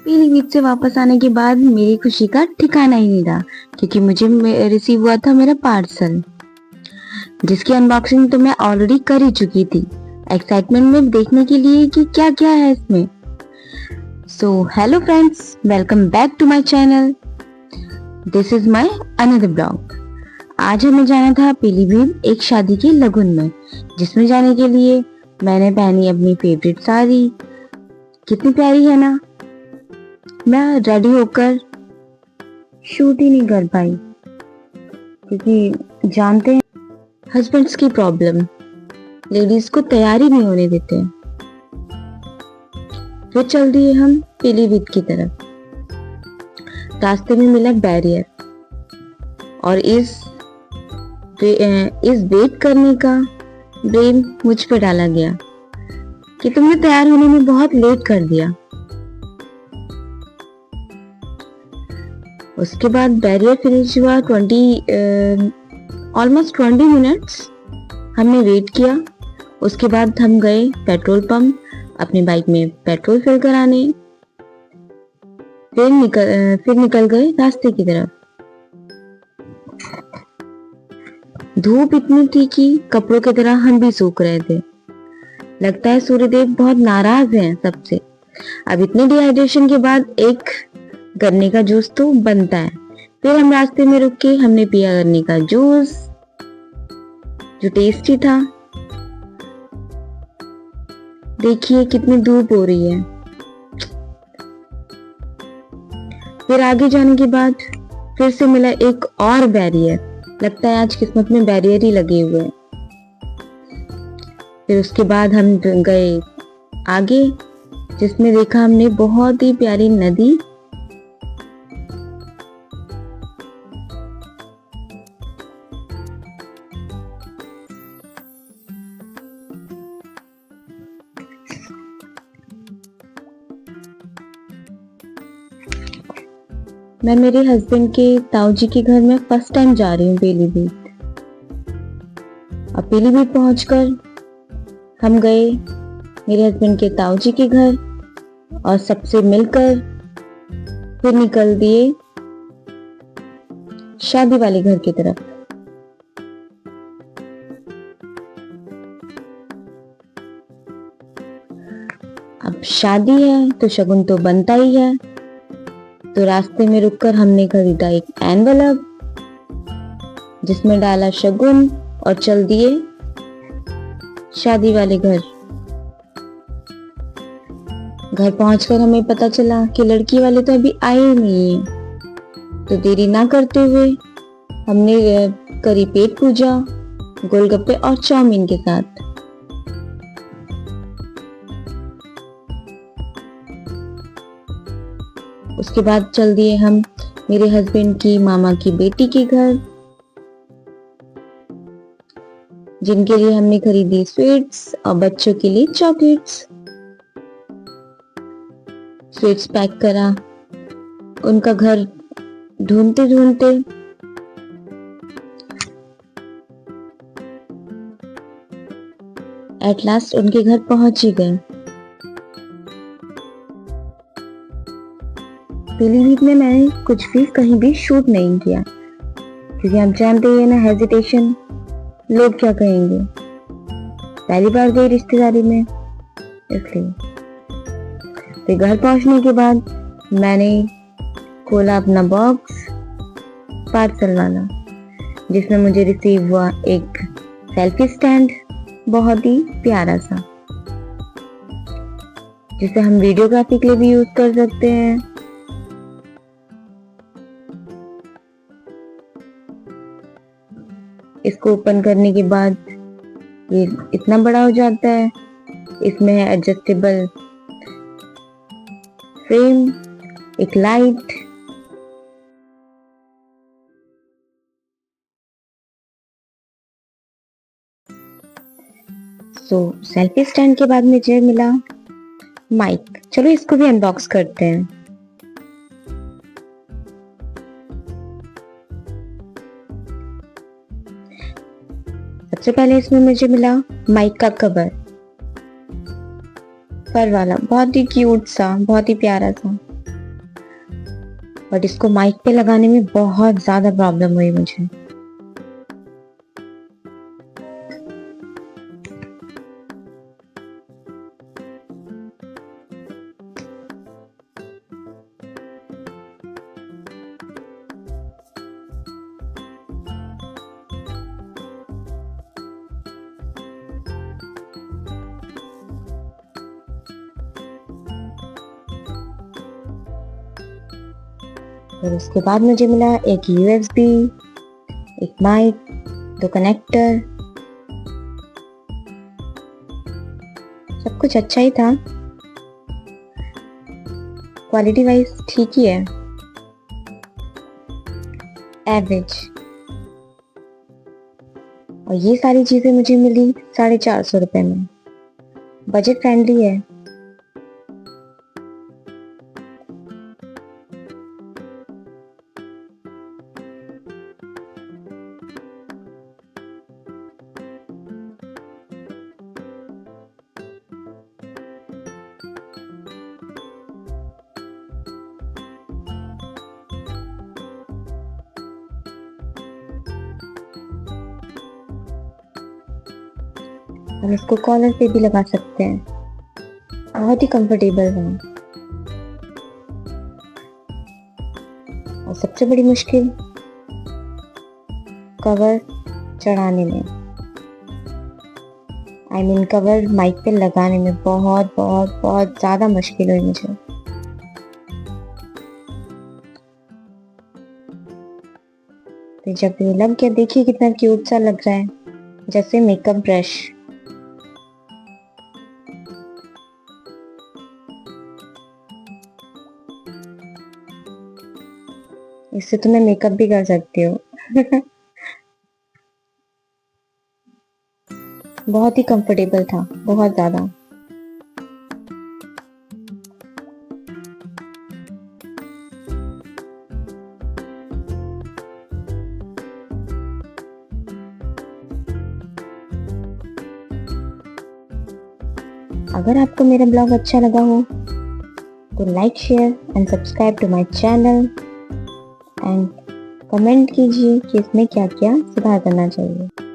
पीलीभीत से वापस आने के बाद मेरी खुशी का ठिकाना ही नहीं रहा, क्योंकि मुझे रिसीव हुआ था मेरा पार्सल, जिसकी अनबॉक्सिंग तो मैं ऑलरेडी कर ही चुकी थी, एक्साइटमेंट में देखने के लिए कि क्या क्या है इसमें। So hello friends, welcome back to my channel. This is my another blog. आज हमें जाना था पीलीभीत एक शादी की लगन में, जिसमें जाने के लिए मैंने पहनी अपनी फेवरेट साड़ी। कितनी प्यारी है ना। मैं रेडी होकर शूट ही नहीं कर पाई, क्योंकि जानते हैं हस्बैंड्स की प्रॉब्लम, लेडीज को तैयारी नहीं होने देते। फिर चल दिए हम पीलीभीत की तरफ। रास्ते में मिला बैरियर, और इस वेट करने का ब्लेम मुझ पर डाला गया कि तुमने तैयार होने में बहुत लेट कर दिया। उसके बाद बैरियर फिनिश हुआ। ऑलमोस्ट 20 मिनट्स हमने वेट किया। उसके बाद हम गए पेट्रोल पंप अपनी बाइक में पेट्रोल फिल कराने। फिर निकल गए रास्ते की तरफ। धूप इतनी थी कि कपड़ों की तरह हम भी सूख रहे थे। लगता है सूर्यदेव बहुत नाराज हैं सबसे। अब इतने डिहाइड्रेशन के बाद एक गन्ने का जूस तो बनता है। फिर हम रास्ते में रुक के हमने पिया गन्ने का जूस, जो टेस्टी था। देखिए कितनी धूप हो रही है। फिर आगे जाने के बाद फिर से मिला एक और बैरियर। लगता है आज किस्मत में बैरियर ही लगे हुए हैं। फिर उसके बाद हम गए आगे, जिसमें देखा हमने बहुत ही प्यारी नदी। मैं मेरे हस्बैंड के ताऊ जी के घर में फर्स्ट टाइम जा रही हूँ पीलीभीत। अब पीलीभीत पहुंचकर हम गए मेरे हस्बैंड के ताऊ जी के घर और सबसे मिलकर फिर निकल दिए शादी वाले घर की तरफ। अब शादी है तो शगुन तो बनता ही है। तो रास्ते में रुककर हमने खरीदा एक एनवेलप, जिसमें डाला शगुन और चल दिए शादी वाले घर। घर पहुंचकर हमें पता चला कि लड़की वाले तो अभी आए ही नहीं है। तो देरी ना करते हुए हमने करी पेट पूजा गोलगप्पे और चाउमीन के साथ। उसके बाद चल दिए हम मेरे हस्बैंड की मामा की बेटी के घर, जिनके लिए हमने खरीदी स्वीट्स और बच्चों के लिए चॉकलेट्स। स्वीट्स पैक करा। उनका घर ढूंढते ढूंढते एट लास्ट उनके घर पहुंच ही गए। पीलीभीत में मैंने कुछ भी कहीं भी शूट नहीं किया, क्योंकि आप जानते हैं ना, हेजिटेशन, लोग क्या कहेंगे। पहली बार गई रिश्तेदारी में, इसलिए। फिर घर पहुंचने के बाद मैंने खोला अपना बॉक्स पार्सल वाला, जिसमें मुझे रिसीव हुआ एक सेल्फी स्टैंड, बहुत ही प्यारा सा, जिसे हम वीडियोग्राफी के लिए भी यूज कर सकते हैं। इसको ओपन करने के बाद ये इतना बड़ा हो जाता है। इसमें है एडजस्टेबल फ्रेम, एक लाइट, सेल्फी स्टैंड के बाद मुझे मिला माइक। चलो इसको भी अनबॉक्स करते हैं। सबसे पहले इसमें मुझे मिला माइक का कवर, फर वाला, बहुत ही क्यूट सा, बहुत ही प्यारा सा। बट इसको माइक पे लगाने में बहुत ज़्यादा प्रॉब्लम हुई मुझे। फिर उसके बाद मुझे मिला एक USB, एक माइक, 2 कनेक्टर। सब कुछ अच्छा ही था, क्वालिटी वाइज ठीक ही है, एवरेज। और ये सारी चीज़ें मुझे मिली 450 रुपये में, बजट फ्रेंडली है। हम इसको कॉलर पे भी लगा सकते हैं, बहुत ही कंफर्टेबल है। और सबसे बड़ी मुश्किल कवर चढ़ाने में, आई मीन कवर माइक पे लगाने में बहुत बहुत बहुत ज़्यादा मुश्किल हुई मुझे। तो जब ये लग गया, देखिए कितना क्यूट सा लग रहा है, जैसे मेकअप ब्रश। इससे तो मैं मेकअप भी कर सकती हूँ। बहुत ही कंफर्टेबल था, बहुत ज़्यादा। अगर आपको मेरा ब्लॉग अच्छा लगा हो तो like, share and subscribe to my channel and comment कीजिए कि इसमें क्या क्या सुधार करना चाहिए।